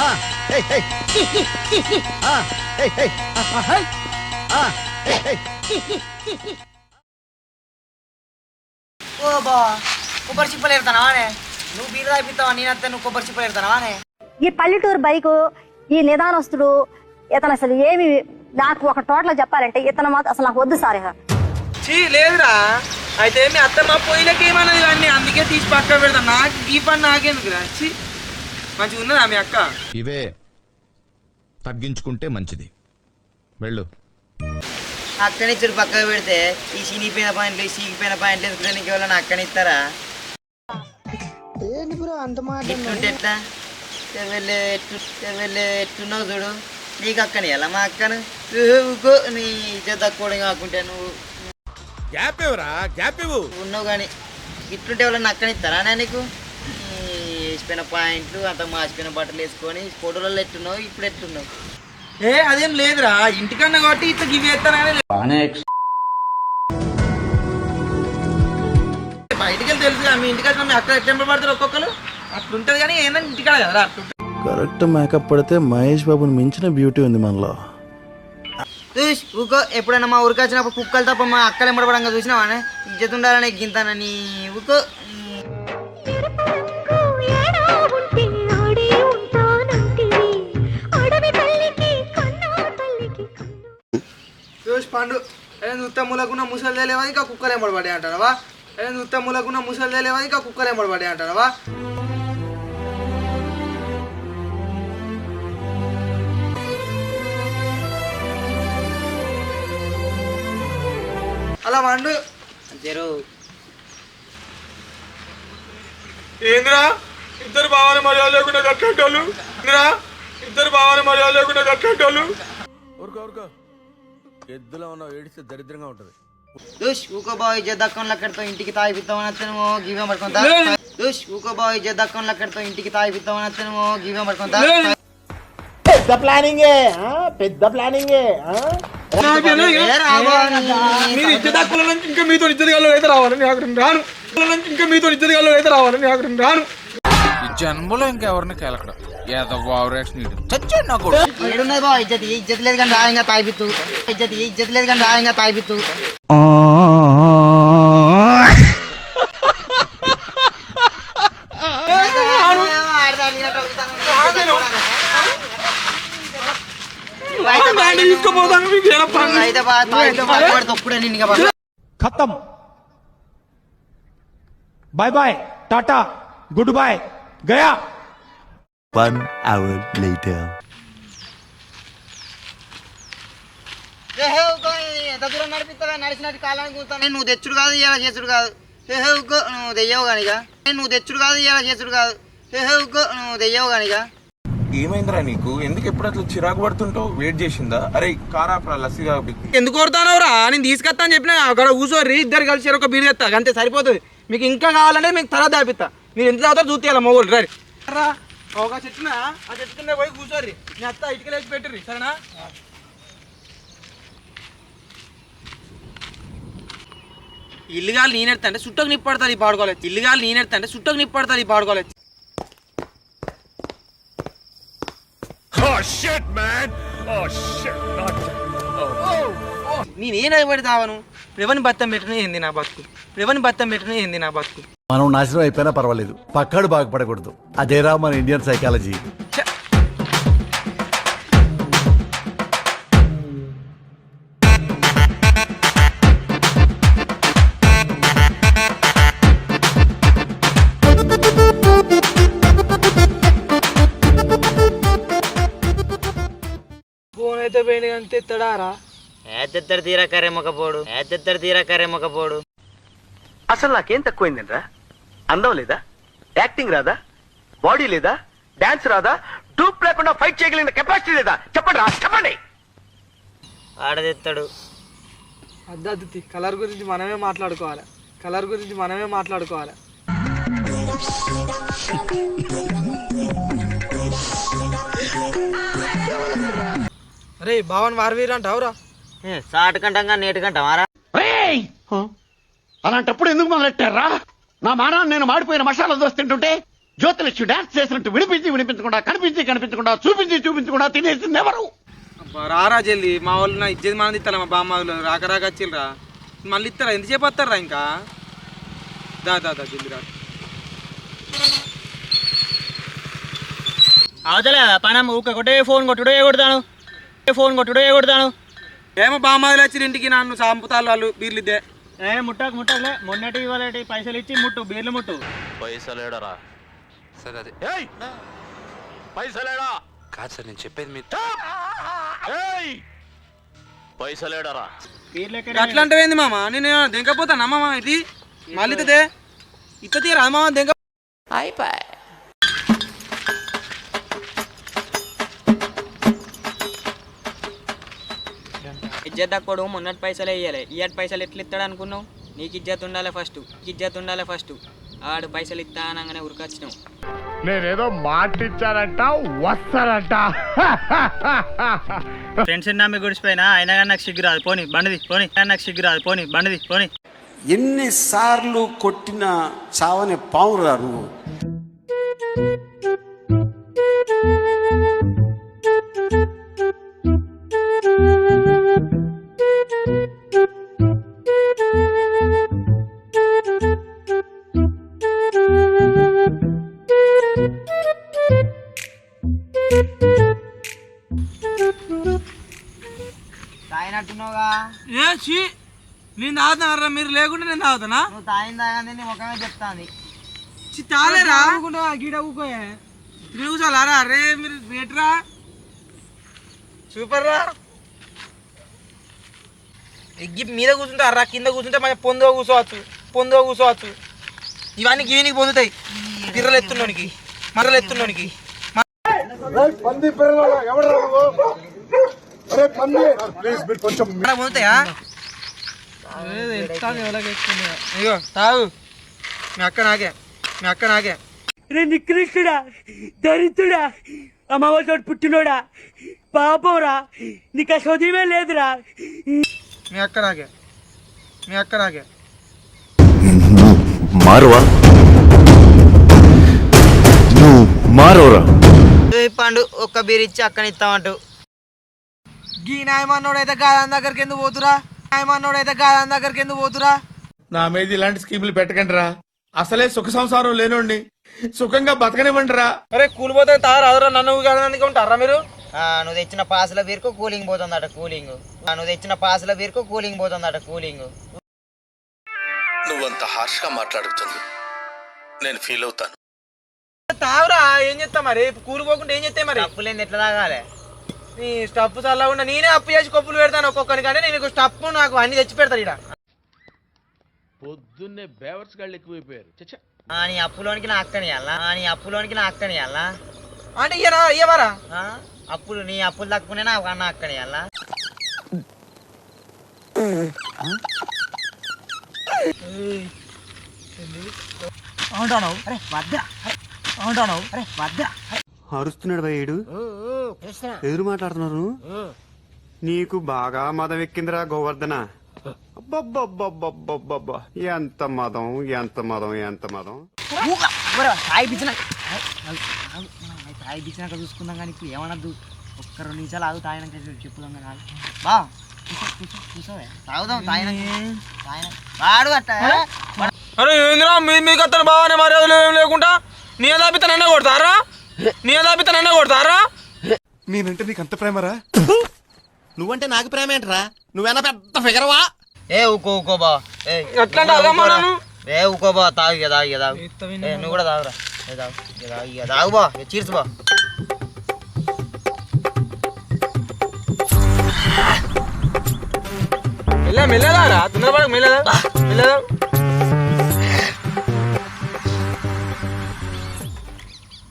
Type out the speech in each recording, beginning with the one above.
ఓ బా కొబ్బరి చిప్పలు ఎడతానవానే నువ్వు బీర తాగిపిస్తావా నేనంతా నువ్వు కొబ్బరి చిప్పలు ఎడతానవానే ఈ పల్లెటూరు బైకు ఈ నిదానస్తుడు ఇతను అసలు ఏమి నాకు ఒక టోటల్ చెప్పాలంటే ఇతను మాత్రం అసలు నాకు వద్దు సార్ ఇక లేదురా అయితే మీ అత్తమ్మ పొయ్యిలకి ఏమన్నది ఇవన్నీ అందుకే తీసి పక్క పెడతా నాకు ఈ పని నాకెందుకు రా మంచిగా ఉన్నదా మీ అక్క ఇవే తగ్గించుకుంటే మంచిది వెళ్ళు అక్కనిచ్చారు పక్కకు పెడితే ఈ చినిపోయిన పాయింట్లు ఈ సీగిపోయిన పాయింట్లు ఎందుకు నీకు ఎవరైనా అక్కనిస్తారా ఎట్లుంటే ఎట్లా ఎట్టున్నావు చూడు నీకు అక్కని ఎలా మా అక్కను నీ ఇజ్జత్ తక్కువ కాకుంటే నువ్వు ఉన్నావు కానీ ఇట్లుంటే ఎవరైనా అక్కనిస్తారా నీకు వేసిపోయిన పాయింట్లు అంత మాసిపోయిన బట్టలు వేసుకొని ఫోటోలలో ఎట్టున్నావు ఇప్పుడు ఎట్టున్నావు అదేం లేదురా ఇంటికన్నా కాబట్టి ఇట్లా గివి ఎత్తానని బయటికి వెళ్ళి తెలుసుగా మీ ఇంటికి మీ అక్కడ ఎట్లా పడతారు ఒక్కొక్కరు అట్లుంటది కానీ ఏంటంటే ఇంటికాడ కదా అట్లుంటుంది కరెక్ట్ మేకప్ పడితే మహేష్ బాబుని మించిన బ్యూటీ ఉంది మనలో ఊకో ఎప్పుడైనా మా ఊరికి వచ్చినప్పుడు కుక్కలు తప్ప మా అక్కలు ఎంబడపడంగా చూసినావానే ఇజ్జత్ ఉండాలనే గింతానని ఊకో పండు ఉత్తములకున్న ముసలు తెలియవా ఇంకా కుక్కలు ఎంబడబడి అంటావా ఉత్తములకున్న ముసలు తెలియవా ఇంకా కుక్కలు ఎంబడబడి అంటావా అలా వండు ఏంద్రా ఇద్దరు బావాని మర్యాద లేకుండా కట్టేటోళ్ళు ఇద్దరు బావాని మర్యాద లేకుండా కట్టేటోళ్ళు ఎద్దులో ఉన్న ఏడిస్తే దరిద్రంగా ఉంటది ఊకో బాయ్ ఇజ్జత్ దక్కన్ లక్కడితో ఇంటికి తాగిపిస్తామని వచ్చాను గివ్వ పడుకుంటా ఊకో బాయ్ ఇజ్జత్ దక్కన్ లక్కడితో ఇంటికి తాగిపిస్తామని వచ్చాను గివ్వ పడుకుంటా పెద్ద ప్లానింగే పెద్ద ప్లానింగే మీరు ఇద్దరు దక్కుల నుంచి ఇంకా మీతో ఇద్దరు గాళ్ళు అయితే రావాలని అక్కడ రాను ఇంకా మీతో ఇద్దరు గాళ్ళు అయితే రావాలని అక్కడ రాను ఈ జన్మలో ఇంకెవరిని కేలకడం ఏదో ఏడున్నది బా ఇజ్జత్ ఇజ్జత్ లేదు కానీ రాయంగా తాగిపిత్తు ఇజ్జత్ లేదు కానీ రాయంగా తాగిపిత్తు खत्म bye bye tata goodbye गया 1 hour later నడిపిస్తా నడిచినట్టు కాలానికి కూర్తాను నువ్వు తెచ్చుడు కాదు ఇలా చేసుడు కాదు నువ్వు తెయ్యవు కానిగా నువ్వు తెచ్చుడు కాదు ఇలా చేసుడు కాదు నువ్వు తెయ్యవు కానిగా ఏమైందిరా నీకు ఎందుకు ఎప్పుడు అట్లా చిరాకు పడుతుంటావు వెయిట్ చేసిందా అరే కారా లస్సీగా ఎందుకు కొడతానవరా నేను తీసుకొస్తా అని చెప్పిన అక్కడ కూర్చోర్రి ఇద్దరు కలిసి ఒక బీరు తెస్తా అంతే సరిపోతుంది మీకు ఇంకా కావాలంటే మీకు తర్వాత దాపిస్తా మీరు ఎంత తాగుతారో చూస్తేయాలి మొగోళ్ళు రండి రా ఒక చెట్టున ఆ చెట్టు కింద పోయి కూర్చోర్రి నేను అత్త ఇటుకలు వేసి పెట్టిర్రి సరేనా ఇల్లుగాలు నేనెడతా అంటే చుట్టకు నిప్పడతాది ఈ పాడుకోలేదు ఇల్లుగాలు నేనెడతా అంటే చుట్టకు నిప్పడతాది ఈ పాడుకోలేదు నేనేనా పడి తావను ఎవరిని బత్తం పెట్టిన ఏంది నా బతుకు ఎవరిని బత్తం పెట్టిన ఏంది నా బతుకు మనం నాశనం అయిపోయినా పర్వాలేదు పక్కడు బాగుపడకూడదు అదేరా మన ఇండియన్ సైకాలజీ ఫోన్ అయితే పోయిన అంతే ఎత్తడారా ఏత్తెత్తడు తీరా కర్రెమ్మకపోడు అసలు నాకేం తక్కువైందిరా అందం లేదా యాక్టింగ్ రాదా బాడీ లేదా డాన్స్ రాదా డూప్ లేకుండా ఫైట్ చేయగలిగిన కెపాసిటీ లేదా చెప్పండి ఆడదెత్తాడు అద్దద్ది కలర్ గురించి మనమే మాట్లాడుకోవాలి అరే భావన్ వారవీర అంటావురా సాటు కంటంగా నేటి కంటావారా అలాంటప్పుడు ఎందుకు మొదలెట్టారా నా మానాన్ని నేను మాడిపోయిన మసాలా దోశ తింటుంటే జ్యోతిలక్ష్మి డాన్స్ చేసినట్టు వినిపించకుండా కనిపించకుండా చూపించకుండా తినేసింది ఎవరు? అబ్బా రారా జల్లి, మా వాళ్ళు నా ఇచ్చేది మనం ఇస్తారా, మా బామ్మ వాళ్ళు రాక వచ్చిల్రా, మళ్ళీ ఇస్తారా, ఎంతసేపు వస్తారా ఇంకా? దా జల్లి రా. అవతలే పనం ఊక కొట్టే ఫోన్ కొట్టుడే కొడతాను ఏమో బామ్మాదులు వచ్చి ఇంటికి నన్ను సంపుతాలు వాళ్ళు బీర్లు ఇద్దే. ముట్టకులే మొన్నటి ఇవాళ పైసలు ఇచ్చి ముట్టు బీర్లు ముట్టు. పైసలేడరా? సార్ అది పైసలేడా? కాదు సార్, నేను చెప్పేది మీ పైసలేడరా? అట్లా అంటే ఏంది మామ, నేను దెంకపోతానా మామ? ఇది మళ్ళీ ఇత తీరా మామ దెంక. ఇజ్జత్ తక్కువ మొన్నటి పైసలు వేయాలి, ఇయ్యటి పైసలు ఎట్లా ఇస్తాడు అనుకున్నావు? నీకు ఇజ్జత్ ఉండాలి ఫస్ట్. ఆడు పైసలు ఇస్తా అనగానే ఉరికొచ్చినావు. నేనేదో మాట ఇచ్చానంట వస్తానంట. ఫ్రెండ్స్ నమ్మి గుడిసిపోయినా అయినా కానీ నాకు సిగ్గురాదు, పోనీ బండిది పోనీ. ఎన్నిసార్లు కొట్టిన చావని పావురా నువ్వు. తాగినట్టున్నావుగా. నేను తాగుతానరా, మీరు లేకుండా నేను తాగుతానా? నువ్వు తాగిన తాగంది నీ ముఖమే చెప్తాంది. తాలేరా గీడ ఊకోయే కూర్చోాలారా? అరే మీరు రేట్రా సూపర్ రా. ఎగ్గి మీద కూర్చుంటారా, కింద కూర్చుంటే మంచి పొందుగా కూర్చోవచ్చు. ఇవన్నీ గివినికి పొందుతాయి పిర్రలు ఎత్తున్నోనికి. పొందుతాయా? ఇగో తాగు, మీ అక్క నాకే. రే నికృష్టుడా, దరిద్రుడా, అమ్మవారి పుట్టినోడా, పాపంరా, నీకు ఆ చదివే లేదురా. మీ అక్క నాకే. మారువా నువ్వు మారవరా? పండు ఒక్క బీర్ ఇచ్చి అక్కనిస్తామంటూ. గీ నాయమన్నోడైతే గాదాన్ దగ్గరికి ఎందుకు పోతురా? నా మీద ఇలాంటి స్కీములు పెట్టకండి రా. అసలే సుఖ సంసారం లేనోండి, సుఖంగా బతకనివ్వండి రా. అరే కూలిపోతే తాగరాదురా, నన్ను కాదడానికి ఉంటారా మీరు? నువ్వు తెచ్చిన పాసుల బీరుకు కూలింగ్ పోతుందట కూలింగ్. నువ్వంత హార్ష్ గా మాట్లాడుతుంది నేను ఫీల్ అవుతాను. తాగురా, ఏం చేస్తా మరి? కూలిపోకుండా ఏం చేస్తే మరి? అప్పులేంది ఎట్లా తాగాలి? నీ స్టఫ్ చల్లకుండా నేనే అప్పు చేసి కొప్పులు పెడతాను ఒక్కొక్కరి కానీ. నేను స్టఫ్ నాకు అన్ని తెచ్చి పెడతాను ఇక్కడ. పొద్దున్నే బేవర్స్ గాళ్ళు ఎక్కువైపోయారు. నీ అప్పులోనికి నా అక్కనియాలా? అంటే ఇయ్యవారా? అప్పులు నీ అప్పులు తక్కువనే నా అన్న అక్కనియాలా? అరుస్తున్నాడు భయ్యుడు, ఎదురు మాట్లాడుతున్నారు. నీకు బాగా మదం ఎక్కిందిరా గోవర్ధన. అబ్బబ్బబ్బబ్బబ్బబ్బబ్బా, ఎంత మదం. తాగిపించినాక చూసుకుందాం కానీ ఇప్పుడు ఏమనద్దు. ఒక్క 2 నిమిషాలు ఆగు, తాగినాక చెప్పుదాం కానీ. బా కూర్చోవే, తాగుదాం. వాడు అట్ట. అరే ఏందిరా మీకు అతను బాగానే మర్యాదలు ఏం లేకుండా నీ దాపితే నన్నే కొడతారా? నేనంటే నీకు అంత ప్రేమరా? నువ్వంటే నాకు ప్రేమ ఏంట్రా? నువ్వేనా పెద్ద ఫిగరవా? ఊకో బా. ఎట్లా అదమ్మా నన్ను? ఊకో బా, తాగు నువ్వు కూడా తాగురా. తాగు బా, చీర్స్ బా. మెల్లదారా, తొందరపడకు, మెల్లదా.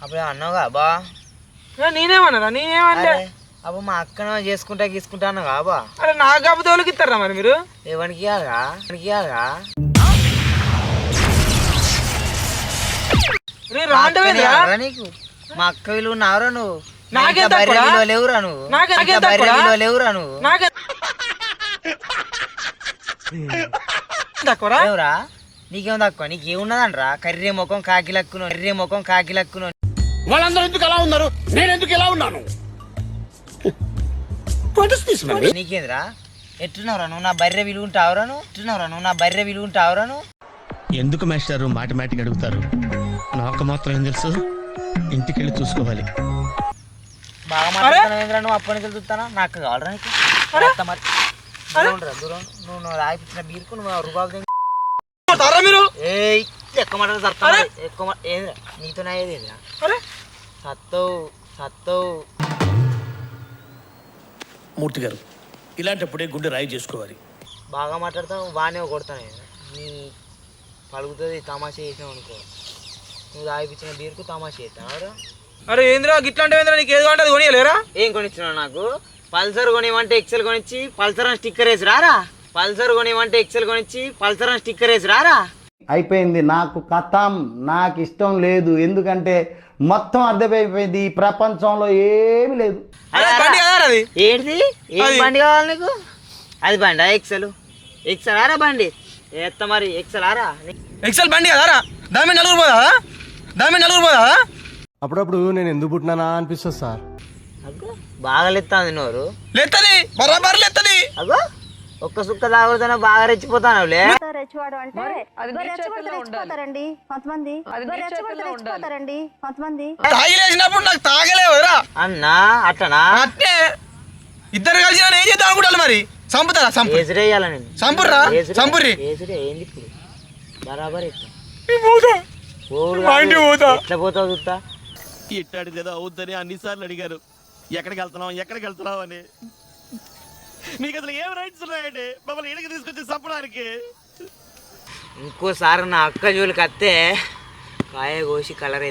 అప్పుడు అన్నావుగా బా. నేనేమన్నా అప్పుడు మా అక్కన గీసుకుంటా అన్నావు కాబా. అరే నాకు కాకపోతే వాళ్ళకి ఇస్తారా మరి మీరు? ఎవరికి ఇవ్వాలిగా? నీకు మా అక్క విలువ ఉన్నావురా నువ్వు? లేవురా నువ్వు? నీకేం తక్కువ నీకేమున్నదంట్రా కర్రీ ముఖం కాకిలక్కును వాళ్ళందరూ ఎందుకు అలా ఉన్నారు నేను ఎందుకు ఇలా ఉన్నాను నీకేంద్రా ఎట్టున్నావురా నువ్వు నా బర్రె విలుగుంటావురాను ఎందుకు మాస్టారు మాటిమాటికి అడుగుతారు నాకు మాత్రం ఏం తెలుసు ఇంటికెళ్ళి చూసుకోవాలి బాగా మాట్లాడుతున్నావు నువ్వు అప్పటి నుంచి చూస్తానా నాకు కావాలరా నీకు చేస్తా మరి దూరం నువ్వు రాయిపించిన బీరుకు నువ్వు రూపాయలు మీరు ఏయ్ ఎక్కువ మాట్లాడు ఎక్కువ ఏంద్రా నీతో నాయేది ఏంద్రా సత్తవు మూర్తి గారు ఇలాంటప్పుడే గుండె రాయి చేసుకోవాలి బాగా మాట్లాడతావు బాగానే కొడతాను నీ పలుకుతుంది తమాషా చేసినావు అనుకో నువ్వు రాయిపించిన బీరుకు తమాషా చేస్తావు అరే ఏంద్రా గిట్లాంటి ఏంద్రా నీకు ఏది కావాలి కొనియలేరా ఏం కొనిచ్చినావు నాకు పల్సర్ కొనివ్వంటే ఎక్సెల్ కొనిచ్చి పల్సర్ అని స్టిక్కర్ వేసి రారా పల్సర్ కొనివ్వంటే ఎక్సెల్ కొనిచ్చి పల్సర్ అని స్టిక్కర్ వేసి రారా అయిపోయింది నాకు కథం నాకు ఇష్టం లేదు ఎందుకంటే మొత్తం అర్థమైపోయింది ఈ ప్రపంచంలో ఏమీ లేదు ఏంటిది ఏం బండి కావాలి నీకు అది బండి ఎక్సెల్ ఆరా బండి ఎత్త మరి ఎక్సెల్ ఆరా ఎక్సెల్ బండి కదారా దాని మీద నలుగురు పోదా అప్పుడప్పుడు నేను ఎందుకు పుట్టినానా అనిపిస్తుంది సార్ అగ్గో బాగా లెత్తాంది నోరు లెత్తది బరాబర్ లెత్తది అగ్గో ఒక్క సుక్క తాగుతానో బాగా రెచ్చిపోతానులే రెచ్చివాడు అంటే రెచ్చగొడితే రెచ్చిపోతారండి కొంతమంది తాగిలేసినప్పుడు నాకు తాగలేవురా అన్నా అట్టనా అట్టే ఇద్దరు కలిసి నన్ను ఏం చేద్దాం అనుకుంటారు మరి చంపుతారా ఎసురేయాల నేను చంపుర్రా చంపుర్రి ఎసురే ఏంది ఇప్పుడు బరాబర్ ఎట్లా ఇంటికి పోతా ఎట్లా పోతావు చూస్తా ఇట్టాడు కదా అవుద్దని అన్నిసార్లు అడిగారు ఎక్కడికి వెళ్తున్నావు అని మీకు అసలు ఏం రైట్స్ ఉన్నాయండి మమ్మల్ని ఇంటికి తీసుకొచ్చి చంపడానికి ఇంకోసారి నా అక్క జోలికి వస్తే కాయ కోసి కలర్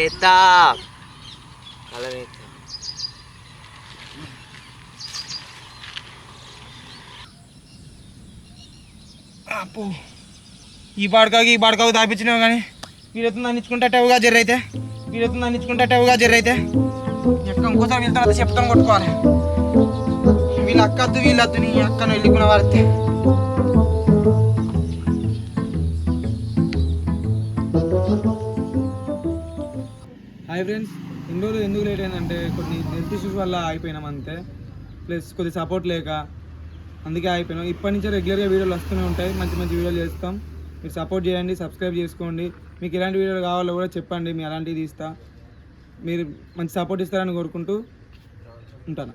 ఎత్తా అప్పు ఈ బాడకాకు దాపించినావు కానీ వీళ్ళతో అన్నించుకుంటేవుగా జర్రైతే ఎక్కడ ఇంకోసారి వీళ్ళతో అయితే చెప్తాను కొట్టుకోవాలి వీళ్ళ అక్కద్దు వీళ్ళద్దు నీ అక్కను వెళ్ళుకున్న వారితే హాయ్ ఫ్రెండ్స్ ఇన్ని రోజులు ఎందుకు లేట్ అయిందంటే కొన్ని హెల్త్ ఇష్యూస్ వల్ల ఆగిపోయినాం అంతే ప్లస్ కొద్ది సపోర్ట్ లేక అందుకే అయిపోయినాం ఇప్పటి నుంచే రెగ్యులర్గా వీడియోలు వస్తూనే ఉంటాయి మంచి వీడియోలు చేస్తాం మీరు సపోర్ట్ చేయండి సబ్స్క్రైబ్ చేసుకోండి మీకు ఎలాంటి వీడియోలు కావాలో కూడా చెప్పండి మీ అలాంటివి తీస్తా మీరు మంచి సపోర్ట్ ఇస్తారని కోరుకుంటూ ఉంటాను